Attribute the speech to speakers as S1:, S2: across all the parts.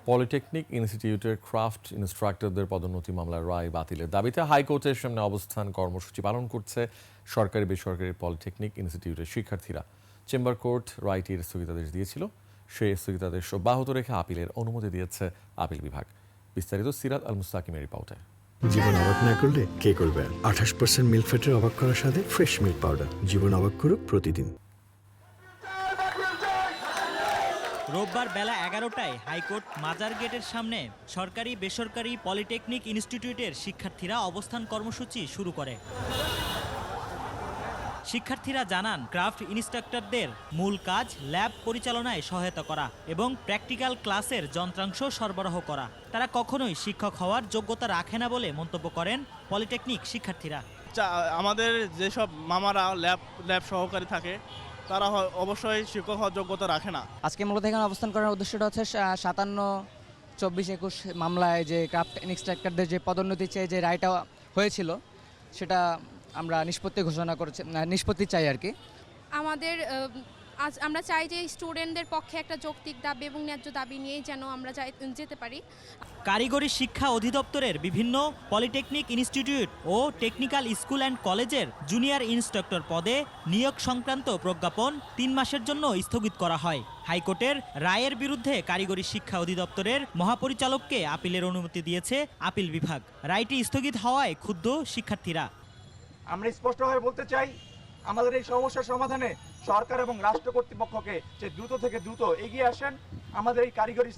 S1: Polytechnic ইনস্টিটিউটের craft ইনস্ট্রাক্টরদের পদোন্নতি মামলার রায় বাতিলের দাবিতে হাইকোর্টের সামনে অবস্থান কর্মসূচি পালন করছে সরকারি বেসরকারি পলিটেকনিক ইনস্টিটিউটের শিক্ষার্থীরা। চেম্বার কোর্ট রায়টির স্থগিতাদেশ দিয়েছিল, সেই স্থগিতাদেশ অব্যাহত রেখে আপিলের অনুমতি দিয়েছে আপিল বিভাগ। বিস্তারিত সিরাত আল মুস্তাকিমের রিপোর্টে।
S2: জীবন অবাক না করলে কে করবে? 28% মিল্ক ফ্যাটের অবাক করার সাথে ফ্রেশ মিল্ক পাউডার। জীবন অবাক করুক প্রতিদিন।
S3: রোববার বেলা 11টায় হাইকোর্ট মাজার গেটের সামনে সরকারি বেসরকারি পলিটেকনিক ইনস্টিটিউটের শিক্ষার্থীরা অবস্থান কর্মসূচি শুরু করে। শিক্ষার্থীরা জানান, ক্রাফট ইনস্ট্রাক্টরদের মূল কাজ ল্যাব পরিচালনায় সহায়তা করা এবং প্র্যাকটিক্যাল ক্লাসের যন্ত্রাংশ সরবরাহ করা। তারা কখনোই শিক্ষক হওয়ার যোগ্যতা রাখে না বলে মন্তব্য করেন পলিটেকনিক শিক্ষার্থীরা।
S4: আমাদের যেসব মামারা ল্যাব সহকারী থাকে তারা অবশ্যই শিক্ষক হওয়ার যোগ্যতা রাখে না।
S5: আজকে মূলত এখানে অবস্থান করার উদ্দেশ্যটা হচ্ছে 57, 24, 21 মামলায় যে ক্রাফট ইনস্ট্রাক্টরদের যে পদোন্নতি চেয়ে যে রায়টা হয়েছিল সেটা আমরা নিষ্পত্তি চাই আর কি।
S6: আমাদের আমরা চাই যে স্টুডেন্টদের পক্ষে একটা যৌক্তিক দাবি এবং ন্যায্য দাবি নিয়েই যেন আমরা যেতে পারি।
S3: কারিগরি শিক্ষা অধিদপ্তরের বিভিন্ন পলিটেকনিক ইনস্টিটিউট ও টেকনিক্যাল স্কুল অ্যান্ড কলেজের জুনিয়র ইন্সট্রাক্টর পদে নিয়োগ সংক্রান্ত প্রজ্ঞাপন 3 মাসের জন্য স্থগিত করা হয়। হাইকোর্টের রায়ের বিরুদ্ধে কারিগরি শিক্ষা অধিদপ্তরের মহাপরিচালককে আপিলের অনুমতি দিয়েছে আপিল বিভাগ। রায়টি স্থগিত হওয়ায় ক্ষুব্ধ শিক্ষার্থীরা।
S7: আমরা স্পষ্টভাবে বলতে চাই, আমাদের এই সমস্যার সমাধানে সরকার এবং রাষ্ট্র কর্তৃপক্ষকে যে দ্রুত থেকে দ্রুত এগিয়ে আসেন। আমাদের এই কারিগরি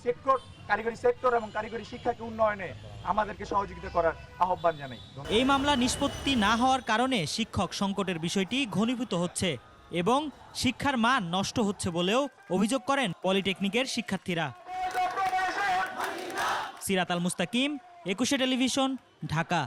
S7: সেক্টর এবং কারিগরি শিক্ষাকে উন্নয়নে আমাদেরকে সহযোগিতা করার আহ্বান জানাই।
S3: এই মামলা নিষ্পত্তি না হওয়ার কারণে শিক্ষক সংকটের বিষয়টি ঘনীভূত হচ্ছে এবং শিক্ষার মান নষ্ট হচ্ছে বলেও অভিযোগ করেন পলিটেকনিকের শিক্ষার্থীরা। সিরাত আল মুস্তাকিম, 21 টেলিভিশন, ঢাকা।